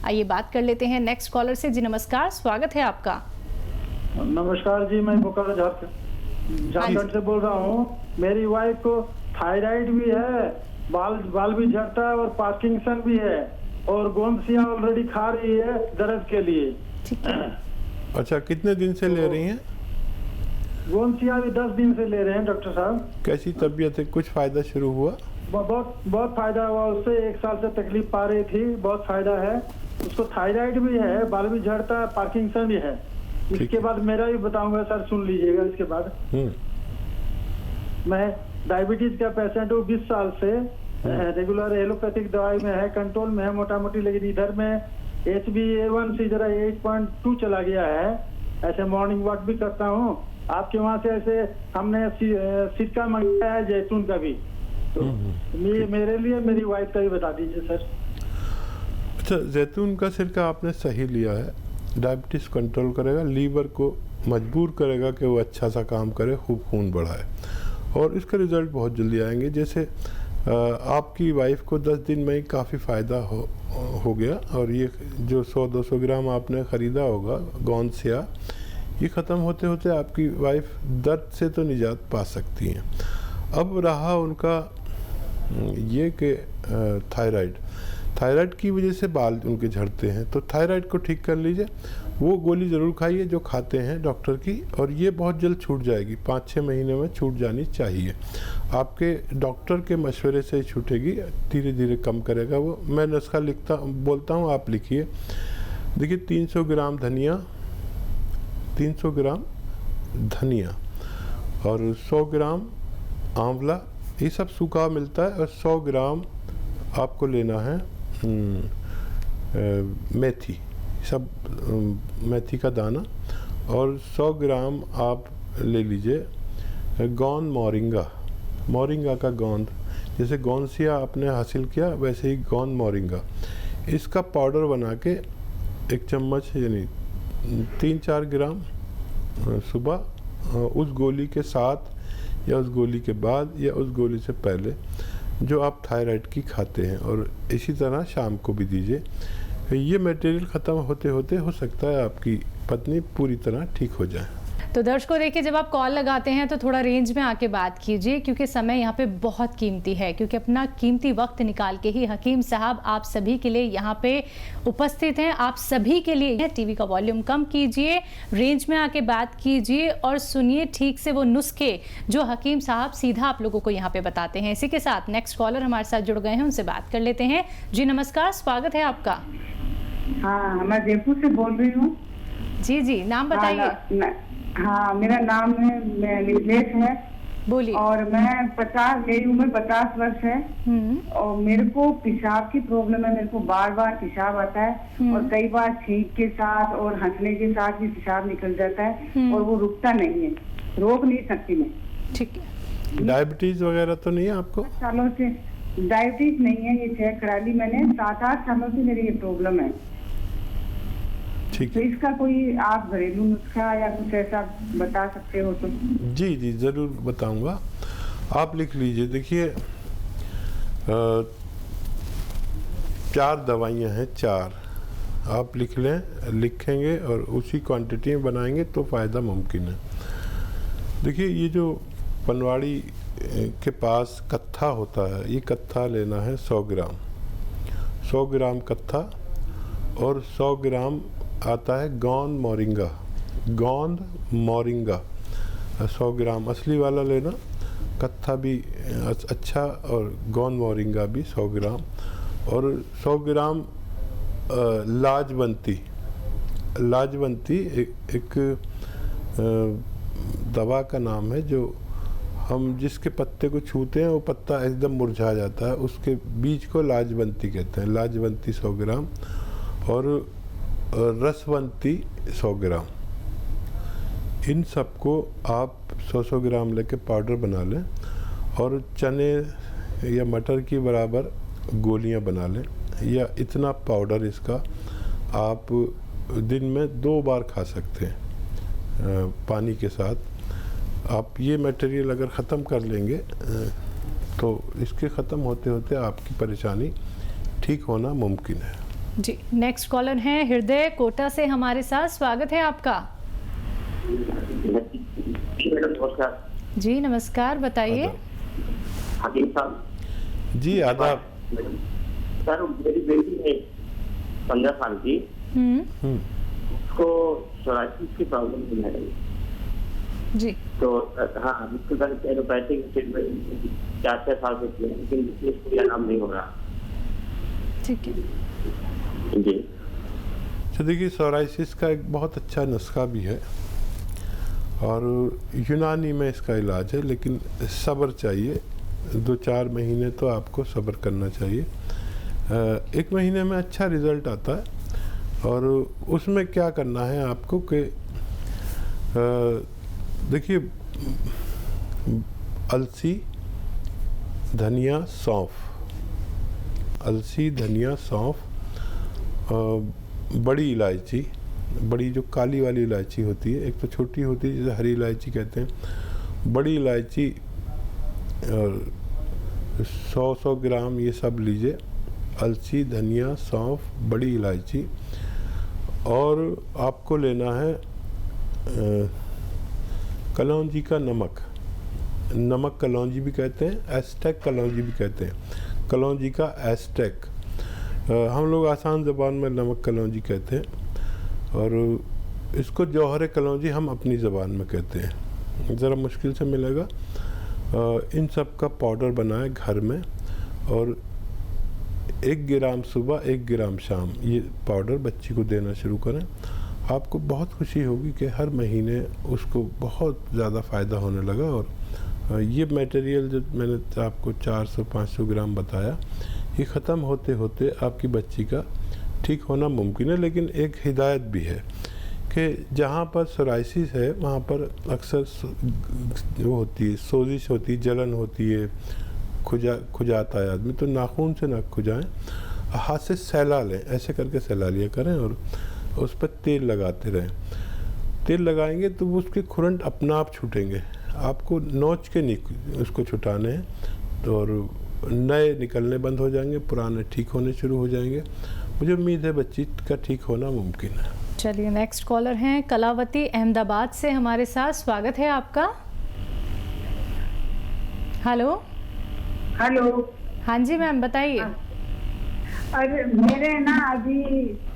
आइए बात कर लेते हैं नेक्स्ट कॉलर से। जी नमस्कार, स्वागत है आपका। नमस्कार जी, मैं बोकारो झारखंड से बोल रहा हूँ। मेरी वाइफ को थायराइड भी है, बाल भी झड़ता है और पार्किंसन भी है, और गोंदसिया ऑलरेडी खा रही है दर्द के लिए। ठीक है। अच्छा, कितने दिन से ले रही हैं? गोंदसिया भी 10 दिन से ले रहे हैं डॉक्टर साहब। कैसी तबीयत है? कुछ फायदा शुरू हुआ? बहुत फायदा हुआ उससे। 1 साल से तकलीफ पा रही थी, बहुत फायदा है उसको। थायराइड भी है, बाल भी झड़ता है, पार्किंसन भी है। इसके बाद मेरा भी बताऊंगा सर, सुन लीजिएगा। इसके बाद मैं डायबिटीज का पेशेंट हूँ 20 साल से। रेगुलर एलोपैथिक दवाई में है, कंट्रोल में है मोटा मोटी, लेकिन इधर में HbA1c जरा 8.2 चला गया है। ऐसे मॉर्निंग वॉक भी करता हूँ। आपके वहाँ से ऐसे हमने सिरका मंगाया है जैतून का भी, तो मेरे लिए मेरी वाइफ का भी बता दीजिए सर। अच्छा, जैतून का सिरका आपने सही लिया है। डायबिटीज कंट्रोल करेगा, लीवर को मजबूर करेगा कि वो अच्छा सा काम करे, खूब खून बढ़ाए, और इसका रिज़ल्ट बहुत जल्दी आएंगे। जैसे आपकी वाइफ को 10 दिन में ही काफ़ी फ़ायदा हो गया, और ये जो 100-200 ग्राम आपने ख़रीदा होगा गोंदसिया, ये ख़त्म होते होते आपकी वाइफ दर्द से तो निजात पा सकती हैं। अब रहा उनका ये कि थायराइड की वजह से बाल उनके झड़ते हैं, तो थायराइड को ठीक कर लीजिए। वो गोली ज़रूर खाइए जो खाते हैं डॉक्टर की, और ये बहुत जल्द छूट जाएगी। 5-6 महीने में छूट जानी चाहिए। आपके डॉक्टर के मशवरे से छूटेगी, धीरे धीरे कम करेगा वो। मैं नुस्खा बोलता हूँ, आप लिखिए। देखिए, 300 ग्राम धनिया और 100 ग्राम आंवला, ये सब सूखा मिलता है। और 100 ग्राम आपको लेना है मेथी, सब मेथी का दाना, और 100 ग्राम आप ले लीजिए गोंद मोरिंगा का गोंद। जैसे गोंदसिया आपने हासिल किया, वैसे ही गोंद मोरिंगा। इसका पाउडर बना के 1 चम्मच, यानी 3-4 ग्राम सुबह, उस गोली के साथ या उस गोली के बाद या उस गोली से पहले जो आप थायराइड की खाते हैं, और इसी तरह शाम को भी दीजिए। ये मटेरियल ख़त्म होते होते हो सकता है आपकी पत्नी पूरी तरह ठीक हो जाए। तो दर्शकों, देखिए, जब आप कॉल लगाते हैं तो थोड़ा रेंज में आके बात कीजिए, क्योंकि समय यहाँ पे बहुत कीमती है। क्योंकि अपना कीमती वक्त निकाल के ही हकीम साहब आप सभी के लिए यहाँ पे उपस्थित हैं। आप सभी के लिए टीवी का वॉल्यूम कम कीजिए, रेंज में आके बात कीजिए और सुनिए ठीक से वो नुस्खे जो हकीम साहब सीधा आप लोगों को यहाँ पे बताते हैं। इसी के साथ नेक्स्ट कॉलर हमारे साथ जुड़ गए हैं, उनसे बात कर लेते हैं। जी नमस्कार, स्वागत है आपका। हाँ, मैं जयपुर से बोल रही हूँ। जी, नाम बताइए। हाँ, मेरा नाम है निलेश है। बोलिए। और मेरी उम्र 50 वर्ष है, और मेरे को पेशाब की प्रॉब्लम है। मेरे को बार बार पेशाब आता है, और कई बार छींक के साथ और हंसने के साथ भी पेशाब निकल जाता है, और वो रुकता नहीं है, रोक नहीं सकती मैं। ठीक है। डायबिटीज वगैरह तो नहीं है आपको? सालों से डायबिटीज नहीं है, ये चेक करा ली मैंने। 7-8 सालों से मेरी ये प्रॉब्लम है। ठीक तो है। इसका कोई आप घरेलू नुस्खा या कुछ ऐसा बता सकते हो तो? जी, ज़रूर बताऊंगा। आप लिख लीजिए। देखिए, 4 दवाइयाँ हैं, 4 आप लिखेंगे और उसी क्वांटिटी में बनाएंगे तो फ़ायदा मुमकिन है। देखिए, ये जो पनवाड़ी के पास कत्था होता है, ये कत्था लेना है 100 ग्राम कत्था, और 100 ग्राम आता है गोंद मोरिंगा 100 ग्राम असली वाला लेना। कत्था भी अच्छा, और गोंद मोरिंगा भी 100 ग्राम, और 100 ग्राम लाजवंती एक दवा का नाम है, जो हम जिसके पत्ते को छूते हैं वो पत्ता एकदम मुरझा जाता है, उसके बीज को लाजवंती कहते हैं। लाजवंती 100 ग्राम, और रसवंती 100 ग्राम। इन सबको आप 100 ग्राम लेके पाउडर बना लें, और चने या मटर की बराबर गोलियां बना लें, या इतना पाउडर इसका आप दिन में 2 बार खा सकते हैं पानी के साथ। आप ये मटेरियल अगर ख़त्म कर लेंगे तो इसके ख़त्म होते होते आपकी परेशानी ठीक होना मुमकिन है। जी, नेक्स्ट कॉलर हैं हृदय कोटा से हमारे साथ, स्वागत है आपका। नमस्कार जी नमस्कार, बताइए। हकीम साहब। जी आदाब। सर मेरी बेटी है 15 साल की, उसको सोराइसिस की प्रॉब्लम है जी। तो हाँ उसके बाद एलोपैथिक ट्रीटमेंट 4-6 साल से किया, लेकिन इसको आराम नहीं हो रहा। ठीक है जी। तो देखिए सोराइसिस का एक बहुत अच्छा नुस्खा भी है और यूनानी में इसका इलाज है, लेकिन सब्र चाहिए। 2-4 महीने तो आपको सब्र करना चाहिए। 1 महीने में अच्छा रिज़ल्ट आता है। और उसमें क्या करना है आपको कि देखिए अलसी, धनिया, सौंफ, अलसी, धनिया, सौंफ, बड़ी इलायची, बड़ी जो काली वाली इलायची होती है, एक तो छोटी होती है जिसे हरी इलायची कहते हैं, बड़ी इलायची 100 ग्राम ये सब लीजिए। अलसी, धनिया, सौंफ, बड़ी इलायची। और आपको लेना है कलौंजी का नमक, नमक कलौंजी भी कहते हैं, एस्टेक कलौंजी भी कहते हैं। कलौंजी का एस्टेक, हम लोग आसान ज़बान में नमक कलौंजी कहते हैं, और इसको जौहर कलौंजी हम अपनी ज़बान में कहते हैं, ज़रा मुश्किल से मिलेगा। इन सब का पाउडर बनाएं घर में, और 1 ग्राम सुबह 1 ग्राम शाम ये पाउडर बच्ची को देना शुरू करें। आपको बहुत खुशी होगी कि हर महीने उसको बहुत ज़्यादा फ़ायदा होने लगा। और ये मटेरियल जो मैंने आपको 400-500 ग्राम बताया, ये ख़त्म होते होते आपकी बच्ची का ठीक होना मुमकिन है। लेकिन एक हिदायत भी है कि जहाँ पर सोराइसिस है वहाँ पर अक्सर वो होती है, सोजिश होती है, जलन होती है, खुजाता है आदमी, तो नाखून से ना खुजाएं, हाथ से सहला लें, ऐसे करके सहला लिया करें और उस पर तेल लगाते रहें। तेल लगाएंगे तो उसके खुरंट अपना आप छूटेंगे, आपको नोच के नहीं उसको छुटाने हैं, तो और नए निकलने बंद हो जाएंगे, पुराने ठीक होने शुरू हो जाएंगे। मुझे उम्मीद है बच्ची का ठीक होना मुमकिन है। चलिए नेक्स्ट कॉलर हैं कलावती अहमदाबाद से हमारे साथ, स्वागत है आपका। हेलो। हेलो। हाँ जी मैम, बताइए। अरे मेरे ना अभी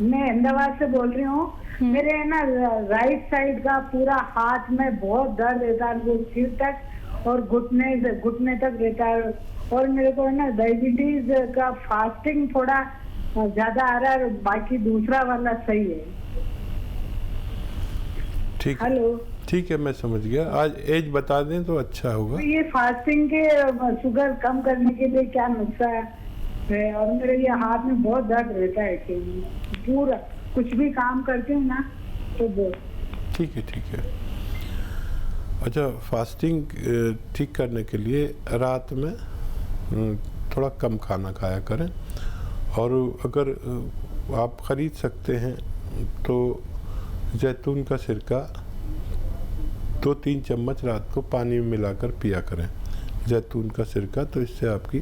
मैं अहमदाबाद से बोल रही हूँ। मेरे ना राइट साइड का पूरा हाथ में बहुत दर्द रहता है, वो सिर तक और घुटने तक रहता है। और मेरे को ना डायबिटीज का फास्टिंग थोड़ा ज्यादा आ रहा है, बाकी दूसरा वाला सही है। ठीक है। हेलो। ठीक है, मैं समझ गया। आज एज बता दें तो अच्छा होगा। तो ये फास्टिंग के शुगर कम करने के लिए क्या नुस्खा है? और मेरे ये हाथ में बहुत दर्द रहता है कि पूरा कुछ भी काम करती हूँ ना तो बहुत। ठीक है, ठीक है। अच्छा, फास्टिंग ठीक करने के लिए रात में थोड़ा कम खाना खाया करें, और अगर आप ख़रीद सकते हैं तो जैतून का सिरका 2-3 चम्मच रात को पानी में मिलाकर पिया करें, जैतून का सिरका, तो इससे आपकी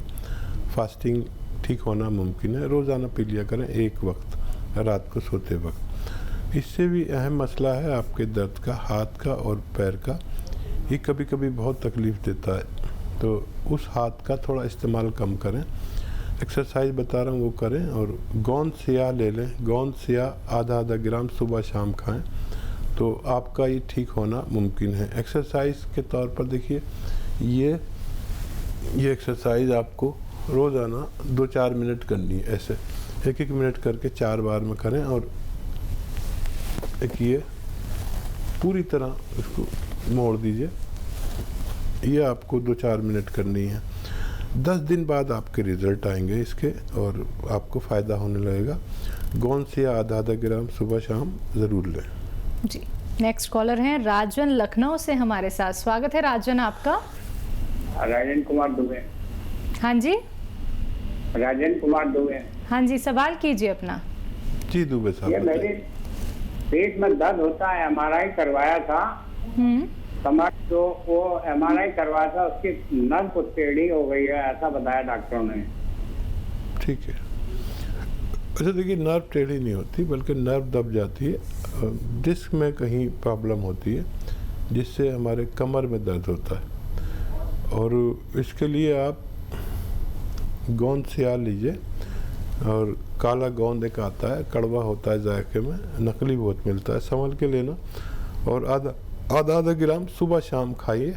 फास्टिंग ठीक होना मुमकिन है। रोज़ाना पी लिया करें एक वक्त रात को सोते वक्त। इससे भी अहम मसला है आपके दर्द का, हाथ का और पैर का। ये कभी कभी बहुत तकलीफ़ देता है, तो उस हाथ का थोड़ा इस्तेमाल कम करें। एक्सरसाइज बता रहा हूँ वो करें, और गोंद स्याह ले लें, गोंद स्याह आधा ग्राम सुबह शाम खाएं, तो आपका ये ठीक होना मुमकिन है। एक्सरसाइज के तौर पर देखिए, ये एक्सरसाइज आपको रोज़ाना 2-4 मिनट करनी है, ऐसे 1-1 मिनट करके 4 बार में करें। और एक ये पूरी तरह इसको मोड़ दीजिए, ये आपको 2-4 मिनट करनी है। 10 दिन बाद आपके रिज़ल्ट आएंगे इसके, और आपको फ़ायदा होने लगेगा। गोंद से आधा ग्राम सुबह शाम ज़रूर लें। जी, नेक्स्ट कॉलर हैं राजन लखनऊ से हमारे साथ, स्वागत है राजन आपका। राजन कुमार दुबे। हाँ जी, राजन कुमार दुबे। हाँ जी, सवाल कीजिए अपना। जी दुबे साहब, ये मेरे पेट में दर्द होता है, MRI करवाया था कमर, तो वो MRI करवाया था, उसकी नस कुछ टेढ़ी हो गई है, ऐसा बताया डॉक्टरों ने। ठीक है। वैसे देखिए नर्व टेढ़ी नहीं होती बल्कि नर्व दब जाती है, डिस्क में कहीं प्रॉब्लम होती है जिससे हमारे कमर में दर्द होता है। और इसके लिए आप गोंद सियार लीजिए, और काला गोंद एक आता है, कड़वा होता है जायके में, नकली बहुत मिलता है, संभल के लेना। और आधा ग्राम सुबह शाम खाइए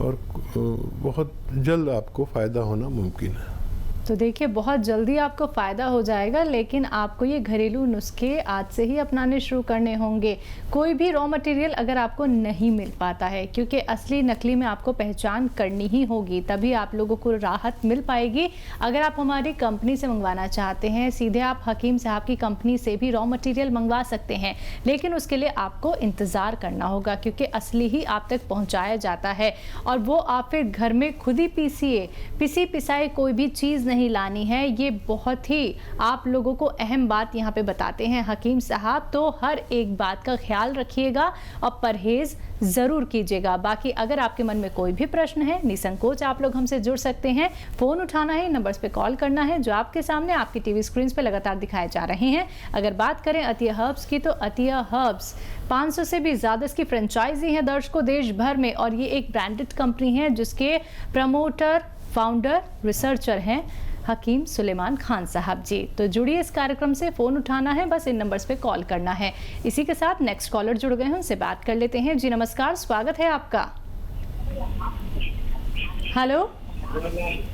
और बहुत जल्द आपको फ़ायदा होना मुमकिन है। तो देखिए बहुत जल्दी आपको फ़ायदा हो जाएगा, लेकिन आपको ये घरेलू नुस्खे आज से ही अपनाने शुरू करने होंगे। कोई भी रॉ मटेरियल अगर आपको नहीं मिल पाता है, क्योंकि असली नकली में आपको पहचान करनी ही होगी, तभी आप लोगों को राहत मिल पाएगी। अगर आप हमारी कंपनी से मंगवाना चाहते हैं, सीधे आप हकीम साहब की कंपनी से भी रॉ मटेरियल मंगवा सकते हैं, लेकिन उसके लिए आपको इंतज़ार करना होगा, क्योंकि असली ही आप तक पहुँचाया जाता है। और वो आप फिर घर में खुद ही पिसी पिसाई कोई भी चीज़ नहीं लानी है। ये बहुत ही आप लोगों को अहम बात यहाँ पे बताते हैं हकीम साहब, तो हर एक बात का ख्याल रखिएगा और परहेज ज़रूर कीजिएगा। बाकी अगर आपके मन में कोई भी प्रश्न है, निसंकोच आप लोग हमसे जुड़ सकते हैं। फ़ोन उठाना है, नंबर्स पे कॉल करना है जो आपके सामने आपकी टीवी स्क्रीन पे लगातार दिखाए जा रहे हैं। अगर बात करें अतिया हर्ब्स की, तो अतिया हर्ब्स 500 से भी ज़्यादा इसकी फ्रेंचाइजी है दर्शकों देश भर में, और ये एक ब्रांडेड कंपनी है जिसके प्रमोटर, फाउंडर, रिसर्चर हैं हकीम सुलेमान खान साहब जी। तो जुड़िए इस कार्यक्रम से, फ़ोन उठाना है, बस इन नंबर्स पे कॉल करना है। इसी के साथ नेक्स्ट कॉलर जुड़ गए हैं, उनसे बात कर लेते हैं। जी नमस्कार, स्वागत है आपका। हेलो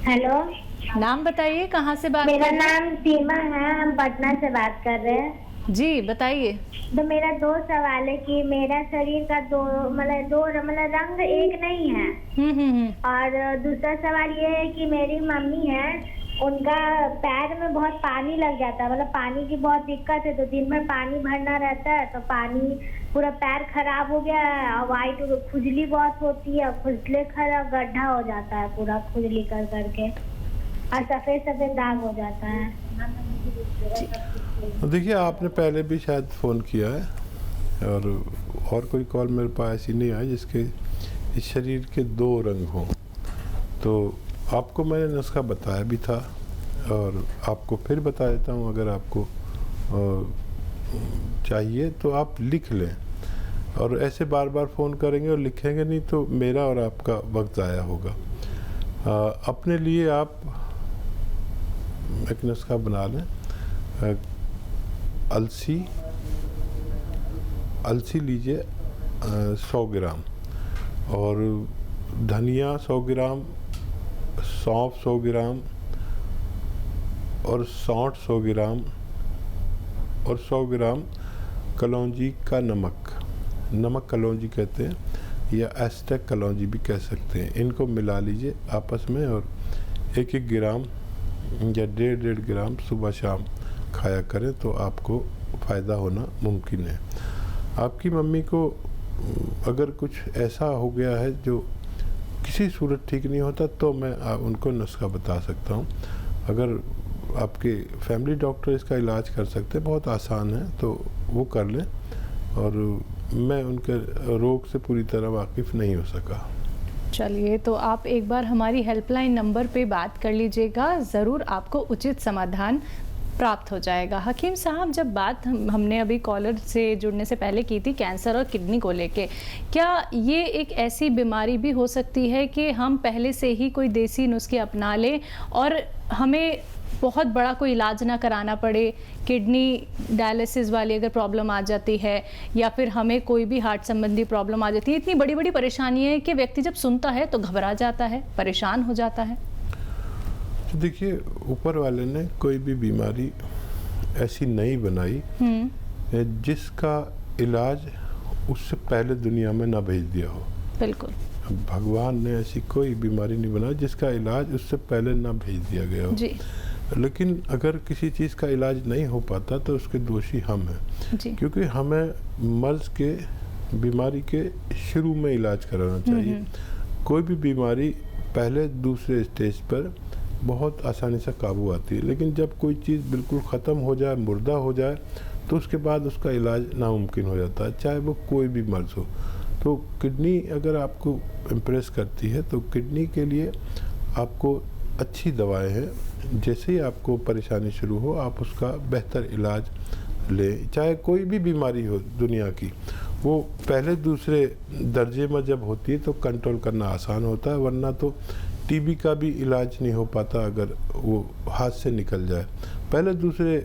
हेलो, नाम बताइए, कहाँ से बात मेरा कर रहे हैं? नाम सीमा है, हम पटना से बात कर रहे हैं। जी बताइए। तो मेरा 2 सवाल है कि मेरा शरीर का दो रंग एक नहीं है। और दूसरा सवाल ये है कि मेरी मम्मी है, उनका पैर में बहुत पानी लग जाता है, मतलब पानी की बहुत दिक्कत है, तो दिन में पानी भरना रहता है, तो पानी पूरा पैर खराब हो गया है और वाइट खुजली बहुत होती है, खुजले खराब गड्ढा हो जाता है पूरा खुजली कर करके, और सफेद सफेद दाग हो जाता है। देखिए आपने पहले भी शायद फ़ोन किया है, और कोई कॉल मेरे पास ऐसी नहीं आई जिसके इस शरीर के 2 रंग हों। तो आपको मैंने नुस्खा बताया भी था और आपको फिर बता देता हूँ। अगर आपको चाहिए तो आप लिख लें, और ऐसे बार बार फ़ोन करेंगे और लिखेंगे नहीं तो मेरा और आपका वक्त ज़ाया होगा। अपने लिए आप एक नुस्खा बना लें। अलसी लीजिए 100 ग्राम, और धनिया 100 ग्राम, सौंफ 100 ग्राम, और सौंठ 100 ग्राम, और 100 ग्राम कलौंजी का नमक कलौंजी कहते हैं, या एस्टेक कलौंजी भी कह सकते हैं। इनको मिला लीजिए आपस में, और 1-1 ग्राम या 1.5 ग्राम सुबह शाम खाया करें तो आपको फ़ायदा होना मुमकिन है। आपकी मम्मी को अगर कुछ ऐसा हो गया है जो किसी सूरत ठीक नहीं होता, तो मैं उनको नुस्खा बता सकता हूँ। अगर आपके फैमिली डॉक्टर इसका इलाज कर सकते हैं, बहुत आसान है, तो वो कर लें, और मैं उनके रोग से पूरी तरह वाकिफ़ नहीं हो सका। चलिए, तो आप एक बार हमारी हेल्पलाइन नंबर पे बात कर लीजिएगा, ज़रूर आपको उचित समाधान प्राप्त हो जाएगा। हकीम साहब, जब बात हमने अभी कॉलर से जुड़ने से पहले की थी कैंसर और किडनी को लेके, क्या ये एक ऐसी बीमारी भी हो सकती है कि हम पहले से ही कोई देसी नुस्खे अपना लें और हमें बहुत बड़ा कोई इलाज ना कराना पड़े? किडनी डायलिसिस वाली अगर प्रॉब्लम आ जाती है, या फिर हमें कोई भी हार्ट संबंधी प्रॉब्लम आ जाती है, इतनी बड़ी बड़ी परेशानी है कि व्यक्ति जब सुनता है तो घबरा जाता है, परेशान हो जाता है। तो देखिए, ऊपर वाले ने कोई भी बीमारी ऐसी नहीं बनाई जिसका इलाज उससे पहले दुनिया में ना भेज दिया हो। बिल्कुल, भगवान ने ऐसी कोई बीमारी नहीं बनाई जिसका इलाज उससे पहले ना भेज दिया गया हो जी। लेकिन अगर किसी चीज़ का इलाज नहीं हो पाता तो उसके दोषी हम हैं जी। क्योंकि हमें मर्ज के बीमारी के शुरू में इलाज कराना चाहिए। कोई भी बीमारी पहले दूसरे स्टेज पर बहुत आसानी से काबू आती है, लेकिन जब कोई चीज़ बिल्कुल ख़त्म हो जाए, मुर्दा हो जाए, तो उसके बाद उसका इलाज नामुमकिन हो जाता है, चाहे वो कोई भी मर्ज हो। तो किडनी अगर आपको इम्प्रेस करती है तो किडनी के लिए आपको अच्छी दवाएं हैं। जैसे ही आपको परेशानी शुरू हो आप उसका बेहतर इलाज लें। चाहे कोई भी बीमारी हो दुनिया की, वो पहले दूसरे दर्जे में जब होती है तो कंट्रोल करना आसान होता है, वरना तो टीबी का भी इलाज नहीं हो पाता अगर वो हाथ से निकल जाए। पहले दूसरे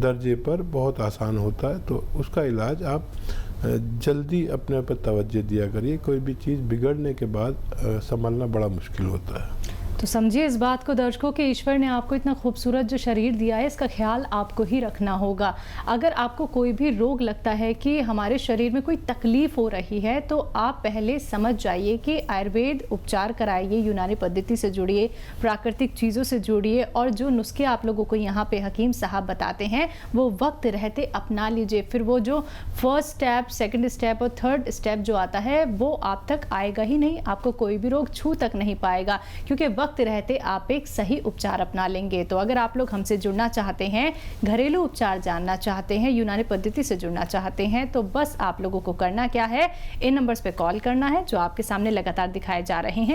दर्जे पर बहुत आसान होता है, तो उसका इलाज आप जल्दी अपने पर तवज्जो दिया करिए। कोई भी चीज़ बिगड़ने के बाद संभालना बड़ा मुश्किल होता है। तो समझिए इस बात को दर्शकों कि ईश्वर ने आपको इतना खूबसूरत जो शरीर दिया है, इसका ख्याल आपको ही रखना होगा। अगर आपको कोई भी रोग लगता है कि हमारे शरीर में कोई तकलीफ हो रही है, तो आप पहले समझ जाइए कि आयुर्वेद उपचार कराइए, यूनानी पद्धति से जुड़िए, प्राकृतिक चीज़ों से जुड़िए, और जो नुस्खे आप लोगों को यहाँ पे हकीम साहब बताते हैं वो वक्त रहते अपना लीजिए। फिर वो जो फर्स्ट स्टेप, सेकंड स्टेप और थर्ड स्टेप जो आता है वो आप तक आएगा ही नहीं, आपको कोई भी रोग छू तक नहीं पाएगा, क्योंकि वक्त रहते आप एक सही उपचार अपना लेंगे। तो अगर आप लोग हमसे जुड़ना चाहते हैं, घरेलू उपचार जानना चाहते हैं, यूनानी पद्धति से जुड़ना चाहते हैं, तो बस आप लोगों को करना क्या है, इन नंबर्स पे कॉल करना है जो आपके सामने लगातार दिखाए जा रहे हैं।